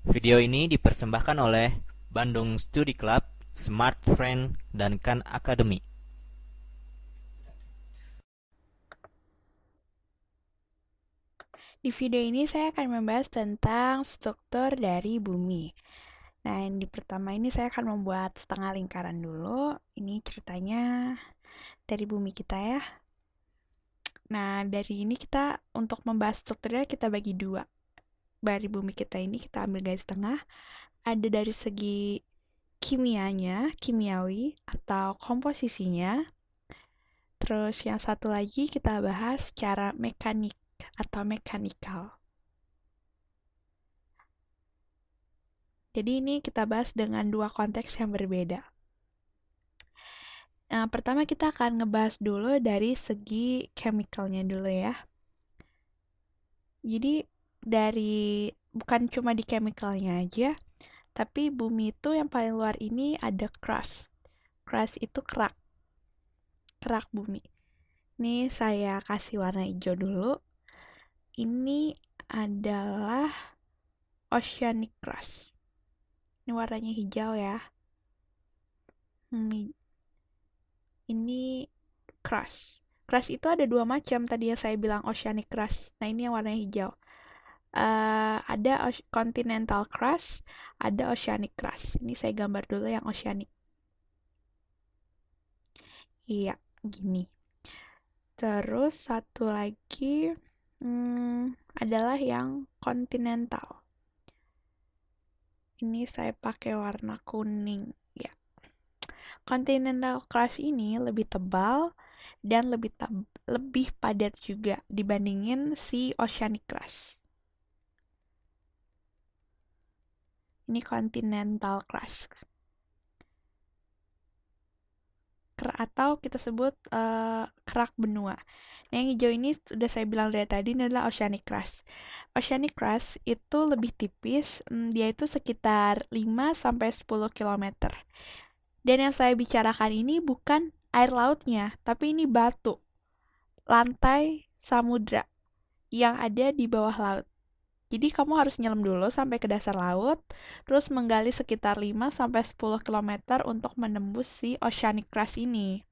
Video ini dipersembahkan oleh Bandung Studi Club, Smart Friend, dan Khan Academy. Di video ini saya akan membahas tentang struktur dari bumi. Nah, yang di pertama ini saya akan membuat setengah lingkaran dulu. Ini ceritanya dari bumi kita ya. Nah, dari ini kita untuk membahas strukturnya kita bagi dua. Dari bumi kita ini kita ambil garis tengah. Ada dari segi kimianya, kimiawi atau komposisinya. Terus yang satu lagi kita bahas secara mekanik atau mekanikal. Jadi ini kita bahas dengan dua konteks yang berbeda. Nah, pertama kita akan ngebahas dulu dari segi chemicalnya dulu ya. Jadi dari bukan cuma di chemicalnya aja, tapi bumi itu yang paling luar ini ada crust. Crust itu kerak, kerak bumi. Ini saya kasih warna hijau dulu. Ini adalah oceanic crust. Ini warnanya hijau ya. Ini crust. Crust itu ada dua macam tadi yang saya bilang oceanic crust. Nah ini yang warnanya hijau. Ada continental crust, ada oceanic crust. Ini saya gambar dulu yang oceanic. Iya, gini. Terus satu lagi adalah yang continental. Ini saya pakai warna kuning. Ya, continental crust ini lebih tebal dan lebih padat juga dibandingin si oceanic crust. Ini continental crust. Atau kita sebut kerak benua. Nah, yang hijau ini sudah saya bilang dari tadi ini adalah oceanic crust. Oceanic crust itu lebih tipis, dia itu sekitar 5-10 km. Dan yang saya bicarakan ini bukan air lautnya, tapi ini batu, lantai samudra yang ada di bawah laut. Jadi kamu harus nyelam dulu sampai ke dasar laut, terus menggali sekitar 5-10 km untuk menembus si oceanic crust ini.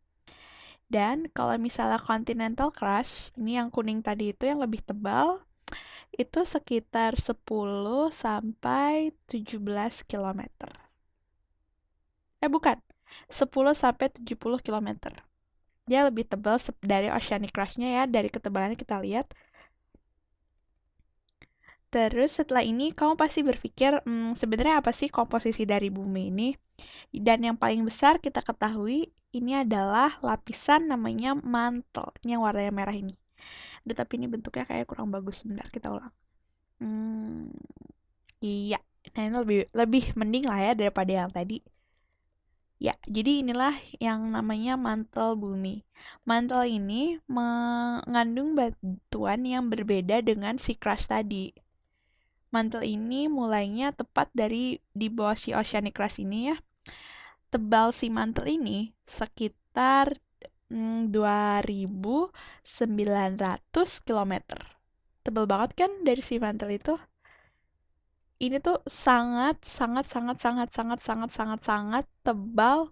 Dan kalau misalnya continental crust, ini yang kuning tadi itu yang lebih tebal, itu sekitar 10-17 km. Bukan, 10-70 km. Dia lebih tebal dari oceanic crust-nya ya, dari ketebalannya kita lihat. Terus setelah ini kamu pasti berpikir, sebenarnya apa sih komposisi dari bumi ini? Dan yang paling besar kita ketahui, ini adalah lapisan namanya mantel, ini yang warnanya merah ini. Aduh, tapi ini bentuknya kayak kurang bagus. Sebentar, kita ulang. Iya. Nah, ini lebih mending lah ya daripada yang tadi. Ya, jadi inilah yang namanya mantel bumi. Mantel ini mengandung batuan yang berbeda dengan si crust tadi. Mantel ini mulainya tepat dari di bawah si oceanic crust ini ya. Tebal si mantel ini sekitar 2.900 km. Tebal banget kan dari si mantel itu? Ini tuh sangat sangat sangat sangat sangat sangat sangat sangat tebal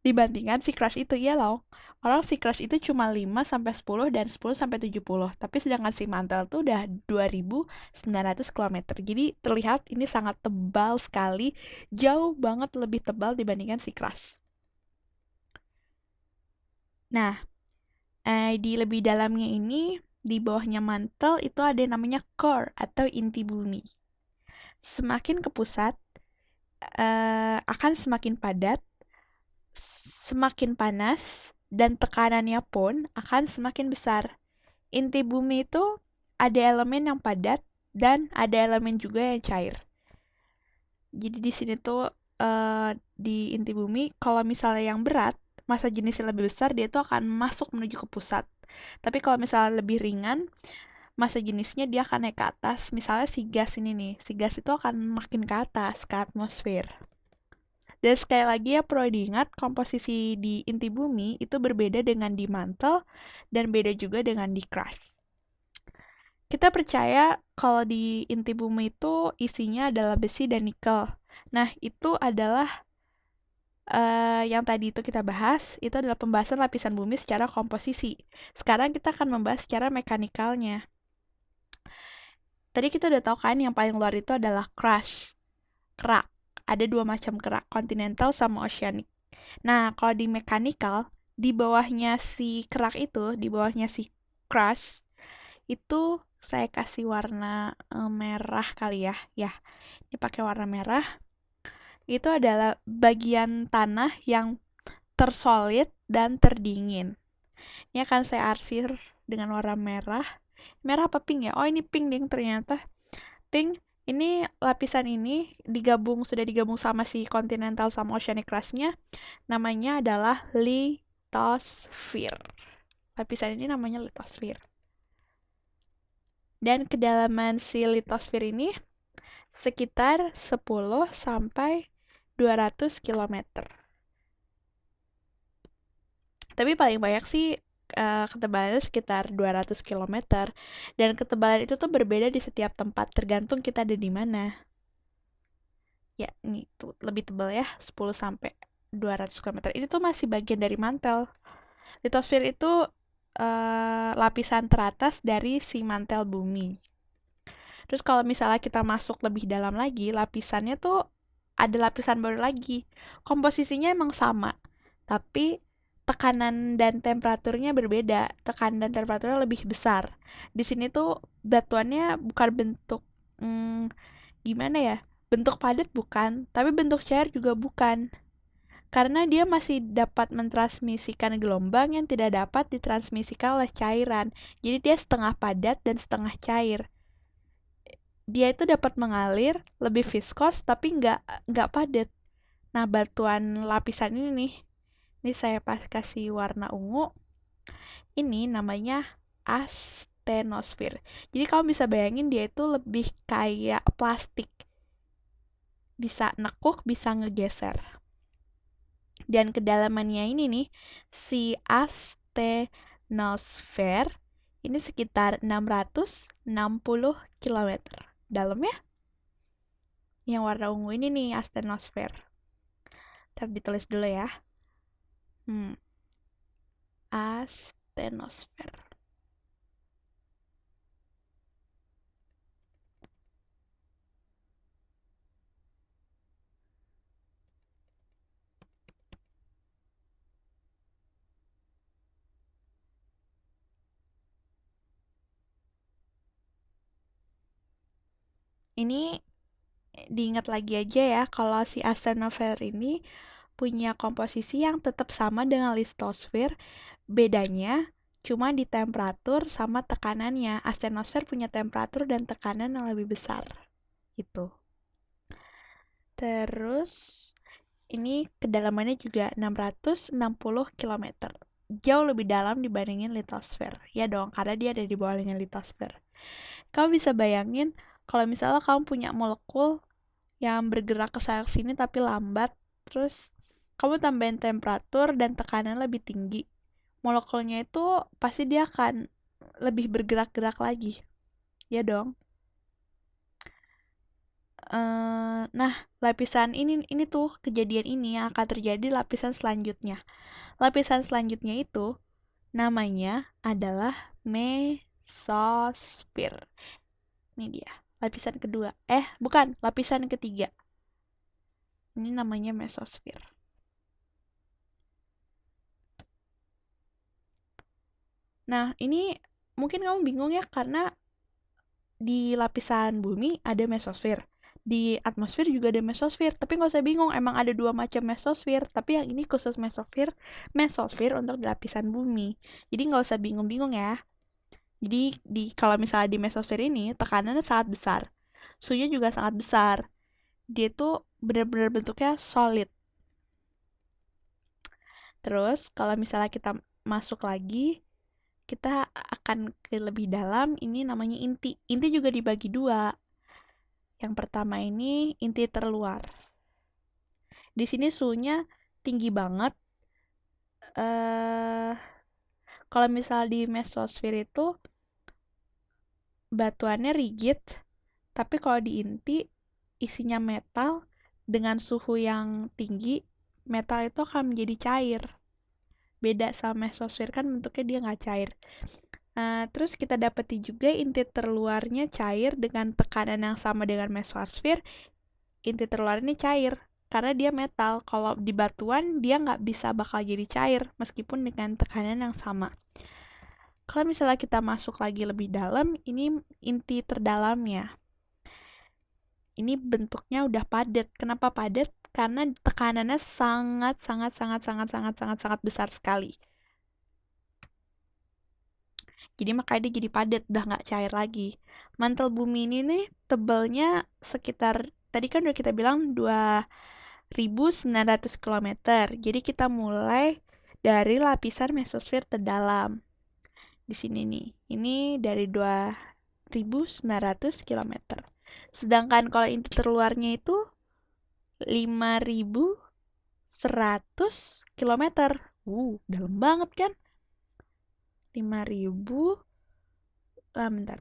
dibandingkan si crush itu ya loh. Orang si crush itu cuma 5 sampai 10 dan 10 sampai 70. Tapi sedangkan si mantel tuh udah 2.900 km. Jadi terlihat ini sangat tebal sekali, jauh banget lebih tebal dibandingkan si crush. Nah, di lebih dalamnya ini, di bawahnya mantel itu ada yang namanya core atau inti bumi. Semakin ke pusat, akan semakin padat, semakin panas, dan tekanannya pun akan semakin besar. Inti bumi itu ada elemen yang padat dan ada elemen juga yang cair. Jadi di sini tuh di inti bumi, kalau misalnya yang berat, massa jenisnya lebih besar, dia tuh akan masuk menuju ke pusat. Tapi kalau misalnya lebih ringan, massa jenisnya dia akan naik ke atas. Misalnya si gas ini nih, si gas itu akan makin ke atas, ke atmosfer. Dan sekali lagi ya perlu diingat, komposisi di inti bumi itu berbeda dengan di mantel dan beda juga dengan di crust. Kita percaya kalau di inti bumi itu isinya adalah besi dan nikel. Nah, itu adalah yang tadi itu kita bahas, itu adalah pembahasan lapisan bumi secara komposisi. Sekarang kita akan membahas secara mekanikalnya. Tadi kita udah tahu kan yang paling luar itu adalah crust, kerak. Ada dua macam kerak, continental sama oceanic. Nah, kalau di mechanical, di bawahnya si kerak itu, di bawahnya si crush, itu saya kasih warna merah kali ya. Ya, ini pakai warna merah. Itu adalah bagian tanah yang tersolid dan terdingin. Ini akan saya arsir dengan warna merah. Merah apa pink ya? Oh, ini pink ding ternyata. Pink. Ini lapisan ini sudah digabung sama si continental sama oceanic crust-nya. Namanya adalah lithosphere. Lapisan ini namanya lithosphere. Dan kedalaman si lithosphere ini sekitar 10 sampai 200 km. Tapi paling banyak sih ketebalannya sekitar 200 km. Dan ketebalan itu tuh berbeda di setiap tempat, tergantung kita ada di mana. Ya, ini tuh lebih tebal ya, 10 sampai 200 km. Ini tuh masih bagian dari mantel. Litosfer itu lapisan teratas dari si mantel bumi. Terus kalau misalnya kita masuk lebih dalam lagi, lapisannya tuh ada lapisan baru lagi. Komposisinya emang sama, tapi tekanan dan temperaturnya berbeda. Tekanan dan temperaturnya lebih besar. Di sini tuh batuannya bukan bentuk gimana ya? Bentuk padat bukan, tapi bentuk cair juga bukan. Karena dia masih dapat mentransmisikan gelombang yang tidak dapat ditransmisikan oleh cairan. Jadi dia setengah padat dan setengah cair. Dia itu dapat mengalir, lebih viskos, tapi nggak padat. Nah, batuan lapisan ini saya kasih warna ungu. Ini namanya astenosfer. Jadi kamu bisa bayangin dia itu lebih kayak plastik. Bisa nekuk, bisa ngegeser. Dan kedalamannya ini nih, si astenosfer ini sekitar 660 km. Dalam ya? Yang warna ungu ini nih astenosfer. Ntar ditulis dulu ya. Astenosfer. Ini diingat lagi aja ya, kalau si astenosfer ini punya komposisi yang tetap sama dengan litosfer, bedanya cuma di temperatur sama tekanannya. Astenosfer punya temperatur dan tekanan yang lebih besar. Gitu. Terus ini kedalamannya juga 660 km. Jauh lebih dalam dibandingin litosfer. Ya dong, karena dia ada di bawahnya litosfer. Kamu bisa bayangin kalau misalnya kamu punya molekul yang bergerak ke sana sini tapi lambat, terus kamu tambahin temperatur dan tekanan lebih tinggi. Molekulnya itu pasti dia akan lebih bergerak-gerak lagi. Ya dong. Nah, lapisan ini tuh kejadian ini yang akan terjadi lapisan selanjutnya. Lapisan selanjutnya itu namanya adalah mesosfer. Ini dia, lapisan kedua. Bukan, lapisan ketiga. Ini namanya mesosfer. Nah, ini mungkin kamu bingung ya karena di lapisan bumi ada mesosfer. Di atmosfer juga ada mesosfer, tapi nggak usah bingung, emang ada dua macam mesosfer, tapi yang ini khusus mesosfer untuk di lapisan bumi. Jadi nggak usah bingung-bingung ya. Jadi kalau misalnya di mesosfer ini tekanannya sangat besar, suhunya juga sangat besar. Dia tuh benar-benar bentuknya solid. Terus kalau misalnya kita masuk lagi, kita akan ke lebih dalam, ini namanya inti. Inti juga dibagi dua. Yang pertama ini inti terluar. Di sini suhunya tinggi banget. Kalau misal di mesosfer itu batuannya rigid, tapi kalau di inti isinya metal dengan suhu yang tinggi, metal itu akan menjadi cair. Beda sama mesosfer kan bentuknya dia nggak cair. Terus kita dapati juga inti terluarnya cair dengan tekanan yang sama dengan mesosfer. Inti terluar ini cair karena dia metal. Kalau di batuan dia nggak bisa bakal jadi cair meskipun dengan tekanan yang sama. Kalau misalnya kita masuk lagi lebih dalam, ini inti terdalamnya. Ini bentuknya udah padat. Kenapa padat? Karena tekanannya sangat sangat sangat sangat sangat sangat sangat besar sekali. Jadi makanya dia jadi padat, udah nggak cair lagi. Mantel bumi ini nih tebalnya sekitar, tadi kan udah kita bilang 2.900 km. Jadi kita mulai dari lapisan mesosfer terdalam. Di sini nih, ini dari 2.900 km. Sedangkan kalau inti terluarnya itu 5.100 km. Dalam banget kan? 5.000, bentar.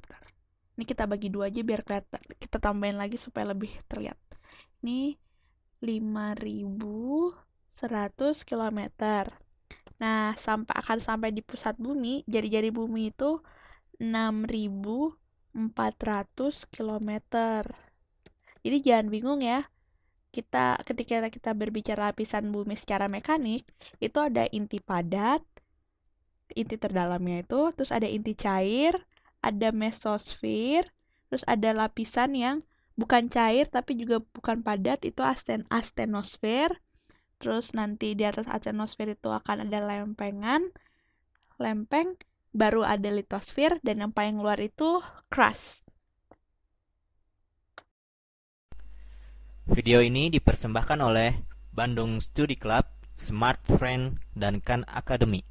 Ini kita bagi dua aja biar kelihatan. Kita tambahin lagi supaya lebih terlihat. Ini 5.100 km. Nah, akan sampai di pusat bumi, jari-jari bumi itu 6.400 km. Jadi jangan bingung ya. Ketika kita berbicara lapisan bumi secara mekanik, itu ada inti padat, inti terdalamnya itu, terus ada inti cair, ada mesosfer, terus ada lapisan yang bukan cair tapi juga bukan padat, itu astenosfer. Terus nanti di atas astenosfer itu akan ada lempeng, baru ada litosfer, dan yang paling luar itu crust. Video ini dipersembahkan oleh Bandung Studi Club, Smart Friend, dan Khan Academy.